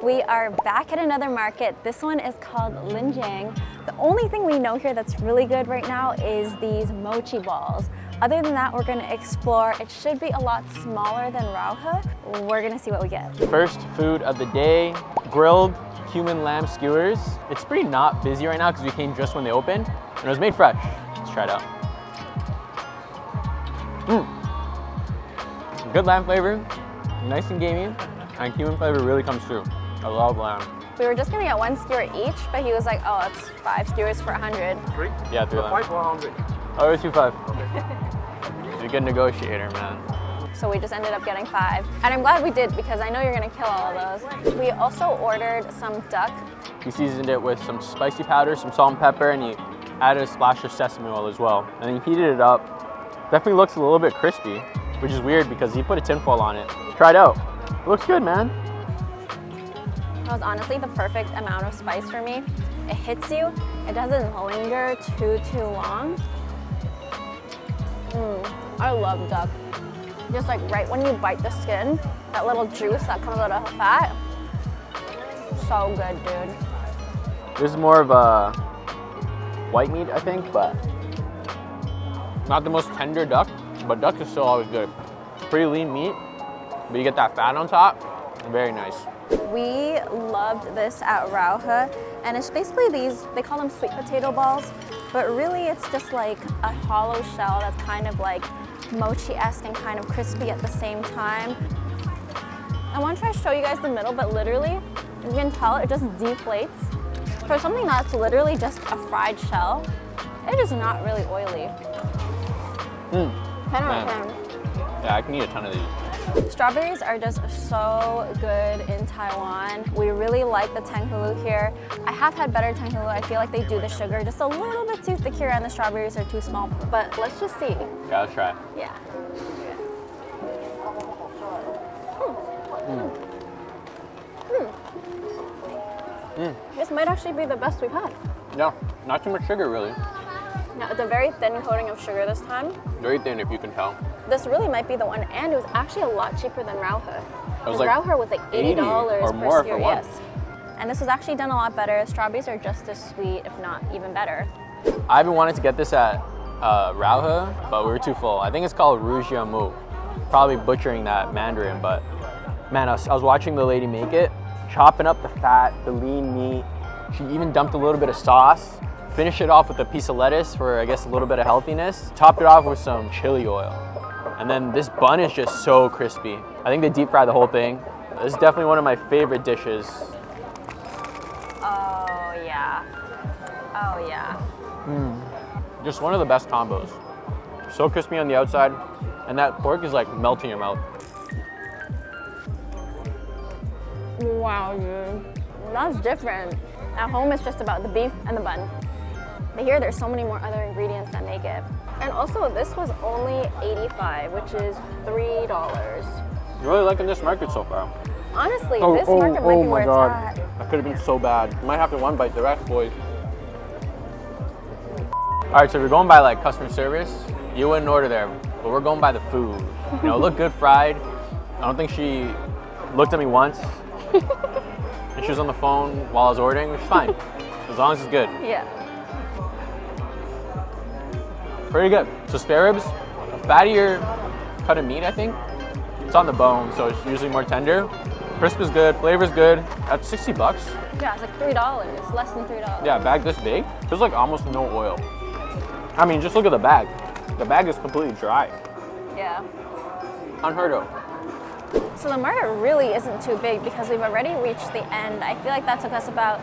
We are back at another market. This one is called Linjiang. The only thing we know here that's really good right now is these mochi balls. Other than that, we're gonna explore. It should be a lot smaller than Rauhe. We're gonna see what we get. First food of the day, grilled human lamb skewers. It's pretty not busy right now because we came just when they opened, and it was made fresh. Let's try it out. Good lamb flavor, nice and gamey, and cumin flavor really comes through. I love lamb. We were just gonna get one skewer each, but he was like, oh, it's 5 skewers for 100. 3? Yeah, 3 lamb. 5 or 100? Oh, it was 2.5. You're a good negotiator, man. So we just ended up getting 5. And I'm glad we did because I know you're gonna kill all of those. We also ordered some duck. He seasoned it with some spicy powder, some salt and pepper, and he added a splash of sesame oil as well. And he heated it up. Definitely looks a little bit crispy, which is weird because he put a tinfoil on it. Try it out. It looks good, man. That was honestly the perfect amount of spice for me. It hits you, it doesn't linger too long. I love duck. Just like right when you bite the skin, that little juice that comes out of the fat. So good, dude. This is more of a white meat, I think, but not the most tender duck, but duck is still always good. Pretty lean meat, but you get that fat on top. Very nice. We loved this at Rauhe, and it's basically these, they call them sweet potato balls, but really it's just like a hollow shell that's kind of like mochi-esque and kind of crispy at the same time. I want to try to show you guys the middle, but literally, you can tell it just deflates. For something that's literally just a fried shell, it is not really oily. 10 out of 10. Yeah, I can eat a ton of these. Strawberries are just so good in Taiwan. We really like the Tanghulu here. I have had better Tanghulu. I feel like they do the sugar just a little bit too thick here and the strawberries are too small, but let's just see. Yeah, let's try it. Yeah. This might actually be the best we've had. Yeah, not too much sugar really. Now, it's a very thin coating of sugar this time. Very thin if you can tell. This really might be the one, and it was actually a lot cheaper than Rauhe. Because like Rauhe was like $80 or per more skewer, for one. yes. And this was actually done a lot better. Strawberries are just as sweet, if not even better. I've been wanting to get this at Rauhe, but we were too full. I think it's called Rouge-Yamu. Probably butchering that Mandarin, but man, I was watching the lady make it, chopping up the fat, the lean meat. She even dumped a little bit of sauce. Finished it off with a piece of lettuce for, I guess, a little bit of healthiness. Topped it off with some chili oil. And then this bun is just so crispy. I think they deep fried the whole thing. This is definitely one of my favorite dishes. Oh, yeah. Oh, yeah. Just one of the best combos. So crispy on the outside, and that pork is like melting in your mouth. Wow, dude. That's different. At home, it's just about the beef and the bun. But here, there's so many more other ingredients that make it. And also, this was only $85, which is $3. You're really liking this market so far. Honestly, this market might be where it's at. That could have been so bad. You might have to one bite the rest, boys. All right, so if you're going by like customer service, you wouldn't order there, but we're going by the food. You know, it looked good fried. I don't think she looked at me once. And she was on the phone while I was ordering, which is fine, as long as it's good. Yeah. Pretty good. So Spareribs, a fattier cut of meat, I think. It's on the bone, so it's usually more tender. Crisp is good, flavor's good. That's 60 bucks. Yeah, it's like $3. It's less than $3. Yeah, a bag this big, there's like almost no oil. I mean, just look at the bag. The bag is completely dry. Yeah. Unheard of. So the market really isn't too big because we've already reached the end. I feel like that took us about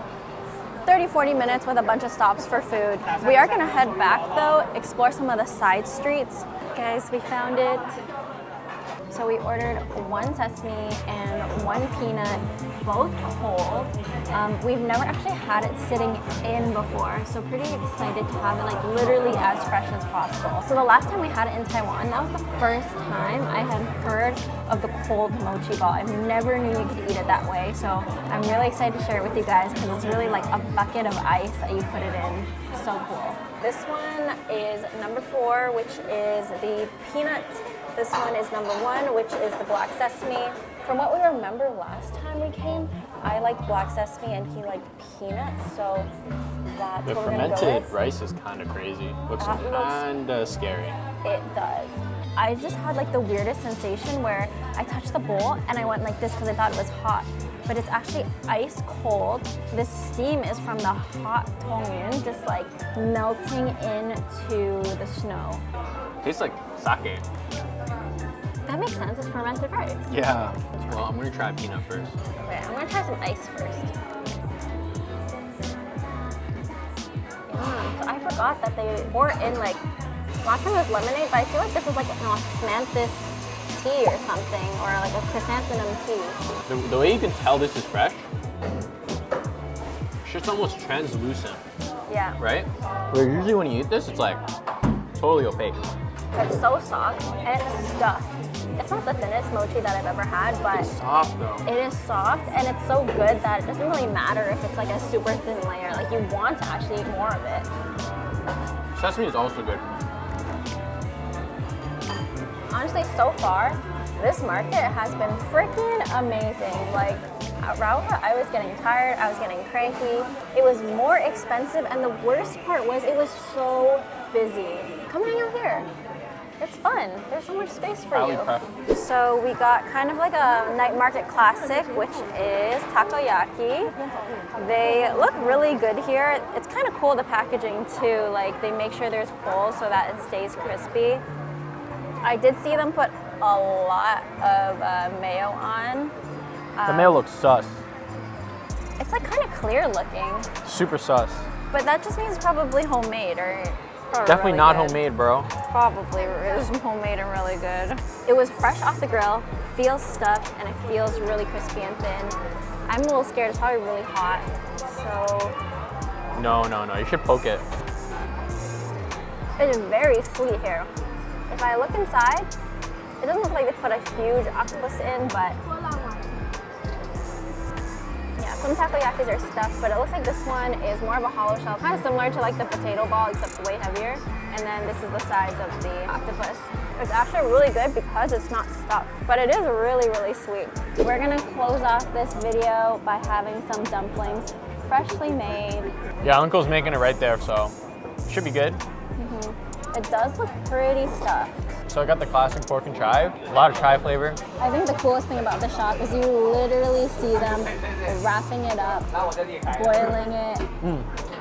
30-40 minutes with a bunch of stops for food. We are gonna head back though, explore some of the side streets. Guys, we found it. So we ordered 1 sesame and 1 peanut, both cold. We've never actually had it sitting in before, so pretty excited to have it like literally as fresh as possible. So the last time we had it in Taiwan, that was the first time I had heard of the cold mochi ball. I never knew you could eat it that way, so I'm really excited to share it with you guys because it's really like a bucket of ice that you put it in. So cool. This one is number 4, which is the peanut. This one is number 1, which is the black sesame. From what we remember last time we came, I like black sesame and he liked peanuts, so that's The what we're gonna go fermented with. rice is kind of crazy. Looks That looks- kind of scary. It does. I just had like the weirdest sensation where I touched the bowl and I went like this because I thought it was hot, but it's actually ice cold. This steam is from the hot Tongyuan just like melting into the snow. Tastes like sake. That makes sense, it's fermented rice. Yeah. Well, I'm gonna try peanut first. Okay, I'm gonna try some ice first. So I forgot that they pour in like, last time it was lemonade, but I feel like this is like an osmanthus tea or something, or like a chrysanthemum tea. The way you can tell this is fresh, it's just almost translucent, Yeah. right? Where usually when you eat this, it's like totally opaque. It's so soft and it's stuffed. It's not the thinnest mochi that I've ever had, but It's soft though. it is soft and it's so good that it doesn't really matter if it's like a super thin layer. Like you want to actually eat more of it. Sesame is also good. Honestly, so far, this market has been freaking amazing. Like at Rauha, I was getting tired, I was getting cranky. It was more expensive, and the worst part was it was so busy. Come hang out here. It's fun. There's so much space for Highly you. preferred. So we got kind of like a night market classic, which is takoyaki. They look really good here. It's kind of cool, the packaging too. Like they make sure there's holes so that it stays crispy. I did see them put a lot of mayo on. The mayo looks sus. It's like kind of clear looking, Super sus. but that just means probably homemade or probably Definitely really not good. homemade, bro. Probably is homemade and really good. It was fresh off the grill, feels stuffed, and it feels really crispy and thin. I'm a little scared, it's probably really hot, so No, you should poke it. it is very sweet here. If I look inside, it doesn't look like they put a huge octopus in, but yeah, some takoyakis are stuffed, but it looks like this one is more of a hollow shell, kind of similar to like the potato ball, except way heavier. And then this is the size of the octopus. It's actually really good because it's not stuffed, but it is really, really sweet. We're gonna close off this video by having some dumplings, freshly made. Yeah, Uncle's making it right there, so should be good. It does look pretty stuffed. So I got the classic pork and chive, a lot of chive flavor. I think the coolest thing about the shop is you literally see them wrapping it up, boiling it,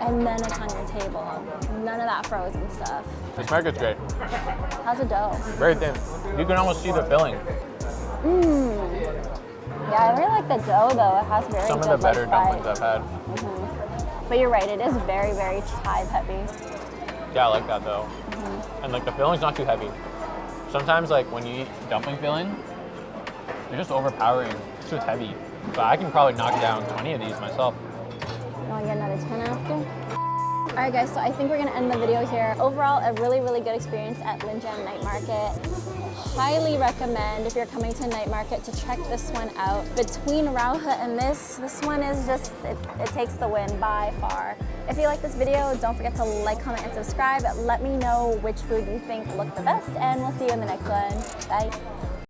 and then it's on your table. None of that frozen stuff. This market's great, How's the dough? very thin. You can almost see the filling. Yeah, I really like the dough though. It has very Some of good the better like, dumplings I've had. But you're right, it is very, very chive heavy. Yeah, I like that though. And like the filling's not too heavy. Sometimes like when you eat dumpling filling, they're just overpowering. It's just heavy. But I can probably knock down 20 of these myself. You want to get another 10 after? All right, guys, so I think we're going to end the video here. Overall, a really, really good experience at Linjiang Night Market. Highly recommend if you're coming to night market to check this one out. Between Rauha and this one is just, it takes the win by far. If you like this video, don't forget to like, comment, and subscribe. Let me know which food you think looked the best, and we'll see you in the next one. Bye.